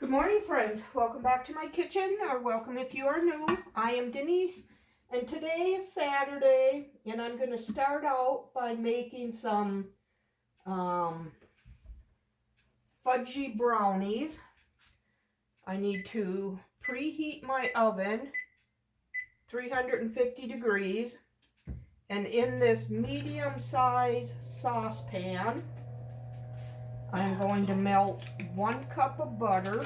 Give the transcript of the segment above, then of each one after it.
Good morning, friends. Welcome back to my kitchen, or welcome if you are new. I am Denise, and today is Saturday, and I'm going to start out by making some fudgy brownies. I need to preheat my oven 350 degrees, and in this medium-sized saucepan, I'm going to melt 1 cup of butter.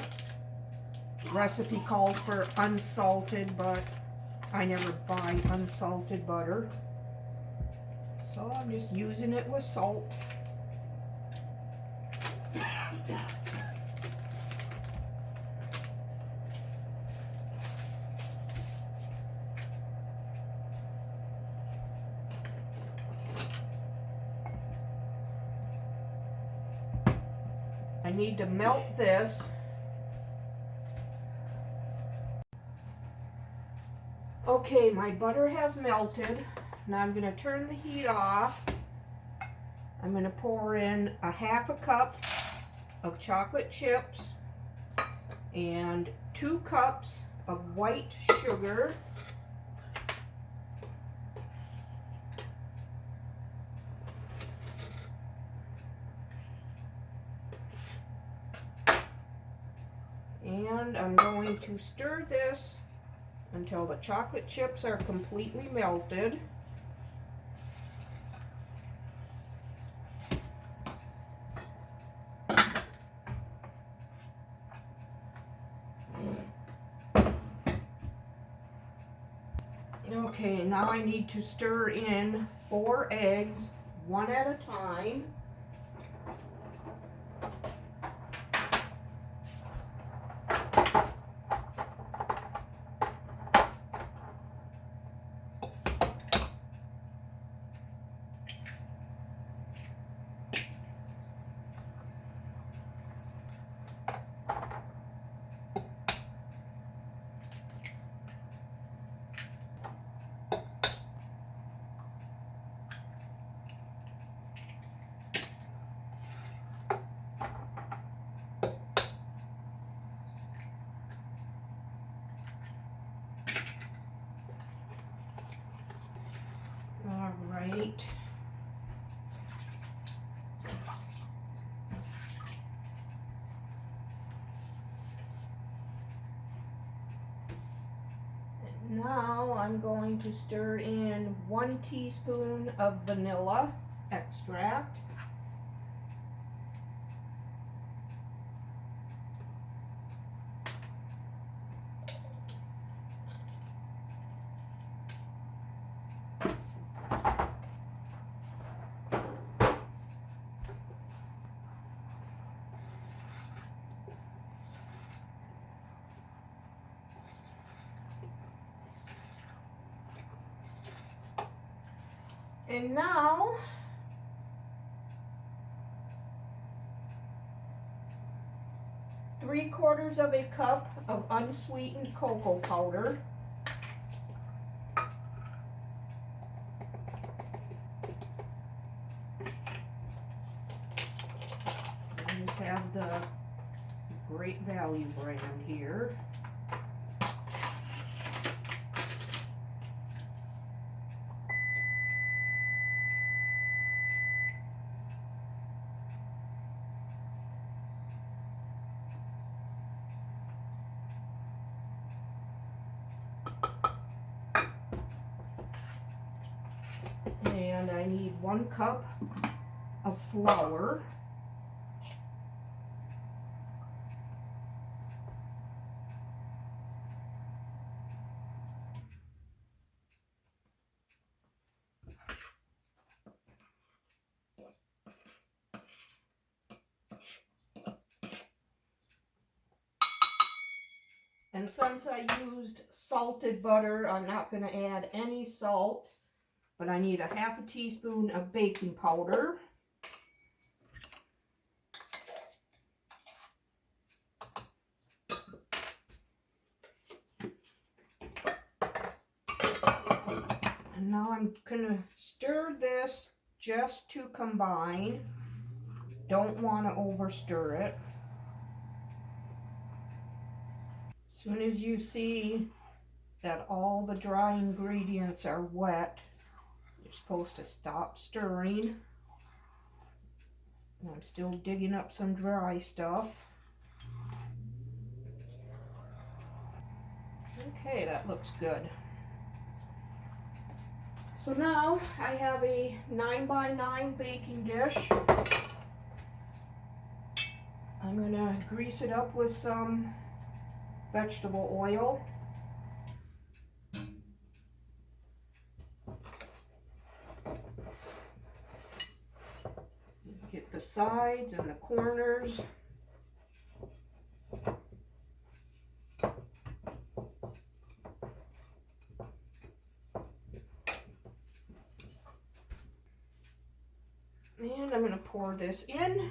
Recipe calls for unsalted, but I never buy unsalted butter, so I'm just using it with salt. I need to melt this. Okay, my butter has melted. Now I'm going to turn the heat off. I'm going to pour in a 1/2 cup of chocolate chips and 2 cups of white sugar. And I'm going to stir this until the chocolate chips are completely melted. Okay, now I need to stir in 4 eggs, 1 at a time. All right. And now I'm going to stir in 1 teaspoon of vanilla extract. And now three-quarters of a cup of unsweetened cocoa powder. I just have the Great Value brand here. And I need 1 cup of flour. And since I used salted butter, I'm not going to add any salt, but I need a 1/2 teaspoon of baking powder. And now I'm going to stir this just to combine. Don't want to over stir it. As soon as you see that all the dry ingredients are wet, you're supposed to stop stirring. I'm still digging up some dry stuff. Okay, that looks good. So now I have a 9x9 baking dish. I'm gonna grease it up with some vegetable oil. Get the sides and the corners. And I'm going to pour this in.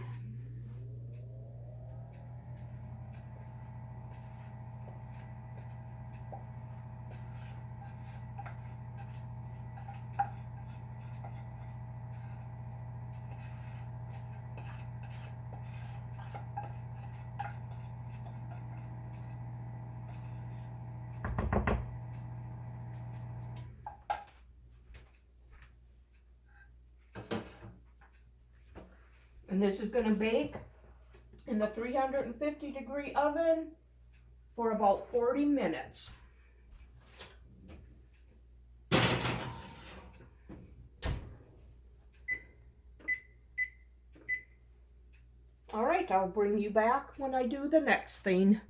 And this is going to bake in the 350-degree oven for about 40 minutes. All right, I'll bring you back when I do the next thing.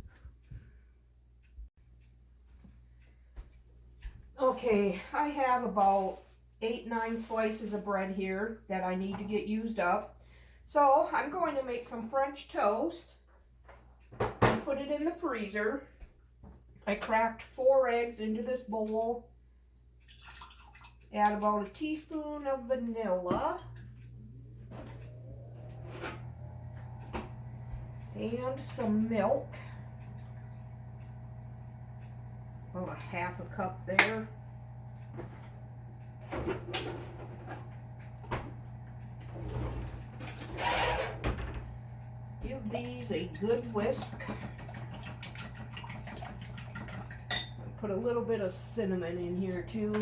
Okay, I have about 8-9 slices of bread here that I need to get used up. So I'm going to make some French toast and put it in the freezer. I cracked 4 eggs into this bowl. Add about a teaspoon of vanilla. And some milk. About a half a cup there. Give these a good whisk. Put a little bit of cinnamon in here too.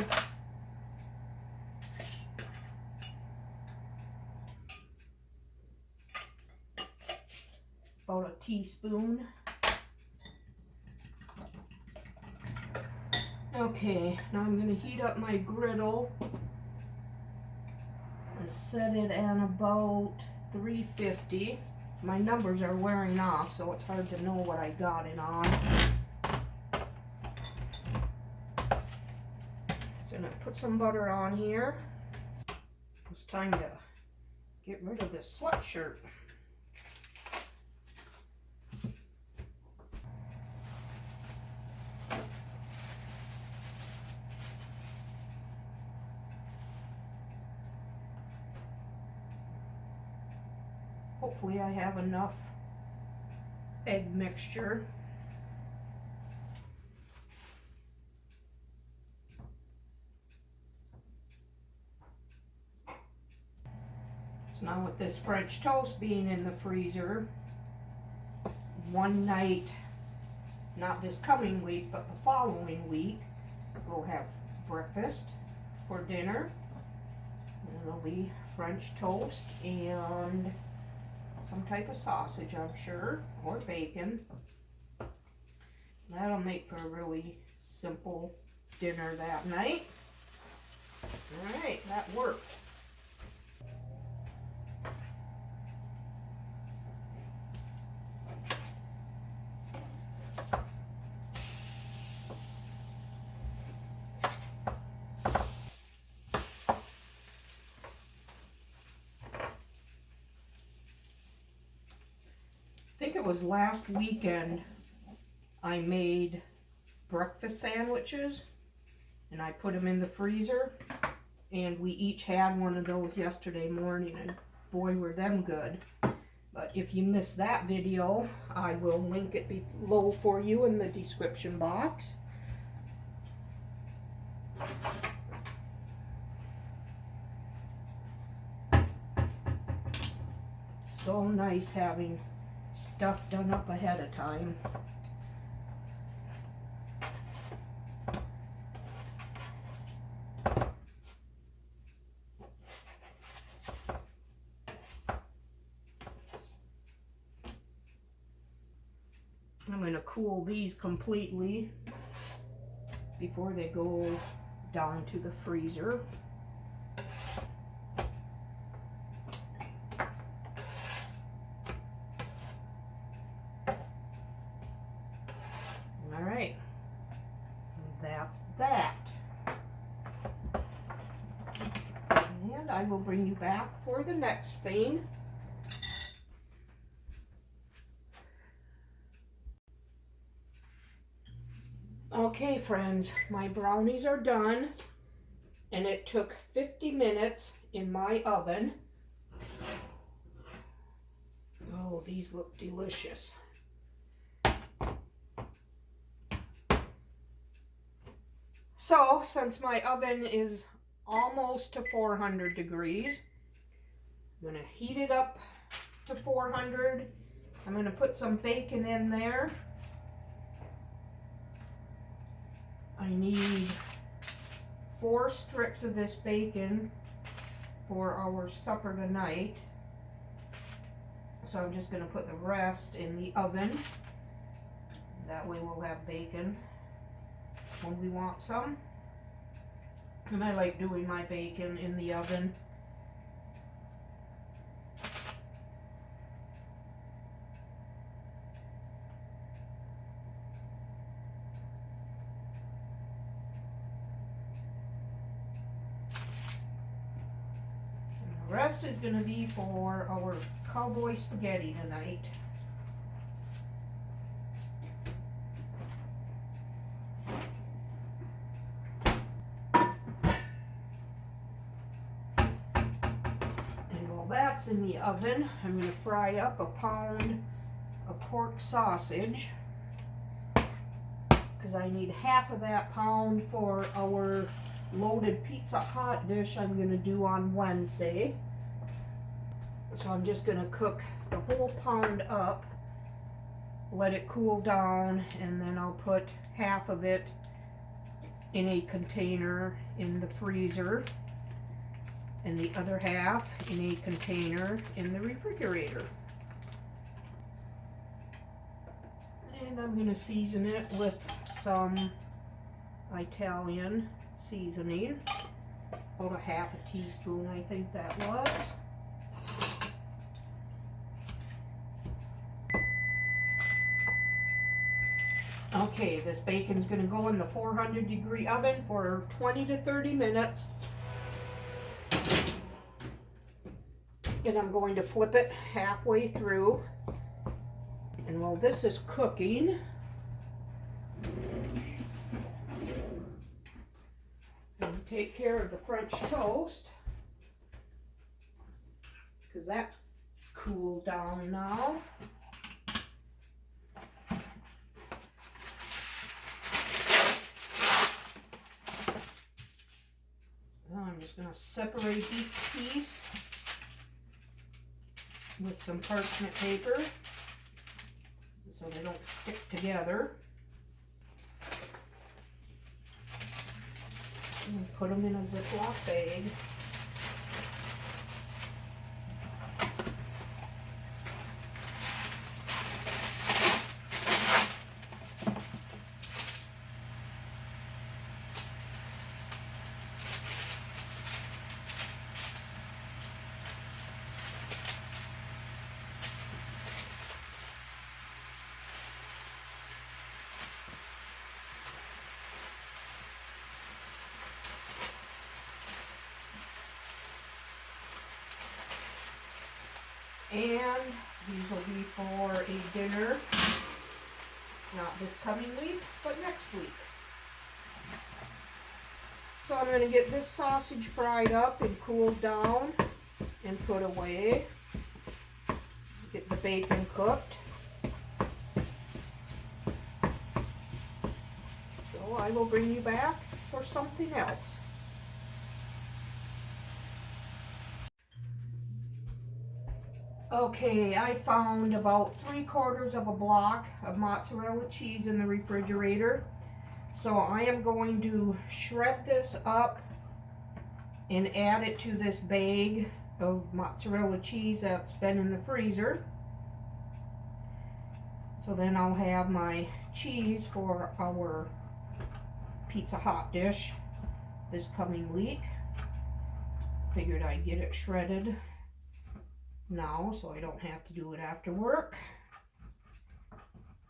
About a teaspoon. Okay, now I'm going to heat up my griddle. I set it at about 350. My numbers are wearing off, so it's hard to know what I got it on. So I'm going to put some butter on here. It's time to get rid of this sweatshirt. Hopefully I have enough egg mixture. So now with this French toast being in the freezer, one night, not this coming week, but the following week, we'll have breakfast for dinner. And it'll be French toast and some type of sausage, I'm sure, or bacon. That'll make for a really simple dinner that night. All right, that worked. I think it was last weekend I made breakfast sandwiches and I put them in the freezer, and we each had one of those yesterday morning, and boy were them good. But if you missed that video, I will link it below for you in the description box. So nice having stuff done up ahead of time. I'm going to cool these completely before they go down to the freezer. All right, that's that. And I will bring you back for the next thing. Okay, friends, my brownies are done, and it took 50 minutes in my oven. Oh, these look delicious. So, since my oven is almost to 400 degrees, I'm going to heat it up to 400. I'm going to put some bacon in there. I need 4 strips of this bacon for our supper tonight. So I'm just going to put the rest in the oven. That way we'll have bacon when we want some. And I like doing my bacon in the oven. The rest is going to be for our cowboy spaghetti tonight. And while that's in the oven, I'm going to fry up a pound of pork sausage, because I need half of that pound for our loaded pizza hot dish I'm going to do on Wednesday. So I'm just going to cook the whole pound up, let it cool down, and then I'll put half of it in a container in the freezer and the other half in a container in the refrigerator. And I'm going to season it with some Italian seasoning, about a half a teaspoon, I think that was. Okay, this bacon's going to go in the 400-degree oven for 20 to 30 minutes. And I'm going to flip it halfway through. And while this is cooking, and take care of the French toast, because that's cooled down now. Now I'm just going to separate each piece with some parchment paper so they don't stick together. And put them in a Ziploc bag. And these will be for a dinner, not this coming week, but next week. So I'm going to get this sausage fried up and cooled down and put away. Get the bacon cooked. So I will bring you back for something else. Okay, I found about 3/4 of a block of mozzarella cheese in the refrigerator. So I am going to shred this up and add it to this bag of mozzarella cheese that's been in the freezer. So then I'll have my cheese for our pizza hot dish this coming week. Figured I'd get it shredded now so I don't have to do it after work.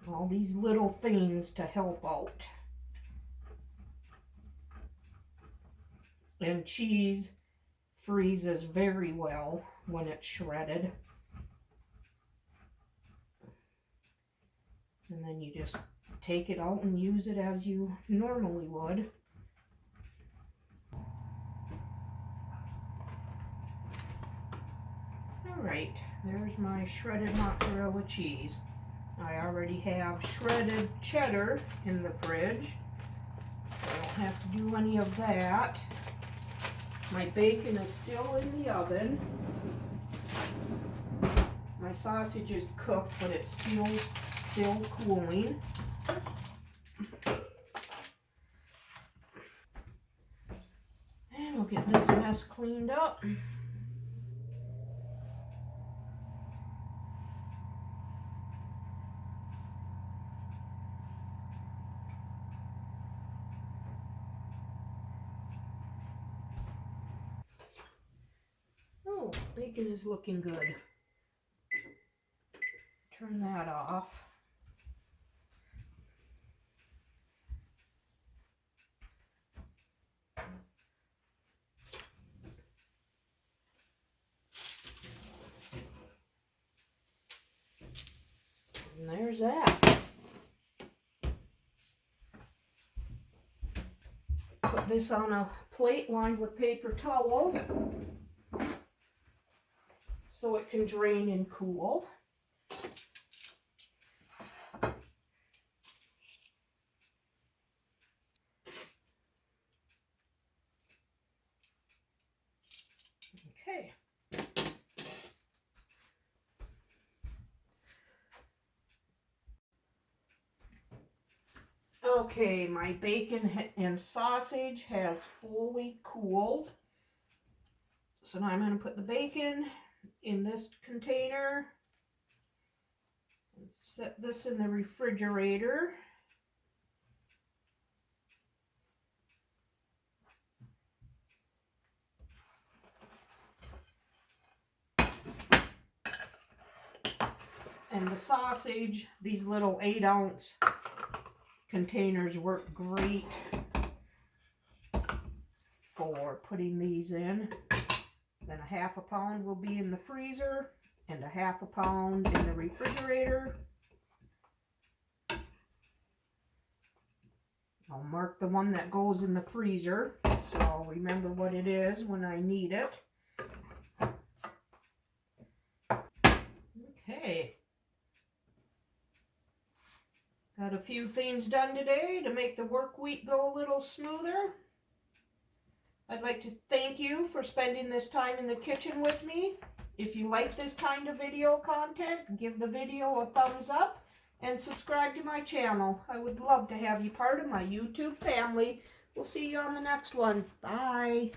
All these little things to help out. And cheese freezes very well when it's shredded. And then you just take it out and use it as you normally would. Alright, there's my shredded mozzarella cheese. I already have shredded cheddar in the fridge. I don't have to do any of that. My bacon is still in the oven. My sausage is cooked, but it's still cooling. And we'll get this mess cleaned up. Oh, bacon is looking good. Turn that off. And there's that. Put this on a plate lined with paper towel so it can drain and cool. Okay. Okay, my bacon and sausage has fully cooled. So now I'm going to put the bacon in this container. Set this in the refrigerator. And the sausage, these little 8-ounce containers work great for putting these in. Then a 1/2 pound will be in the freezer and a 1/2 pound in the refrigerator. I'll mark the one that goes in the freezer so I'll remember what it is when I need it. Okay. Got a few things done today to make the work week go a little smoother. I'd like to thank you for spending this time in the kitchen with me. If you like this kind of video content, give the video a thumbs up and subscribe to my channel. I would love to have you part of my YouTube family. We'll see you on the next one. Bye.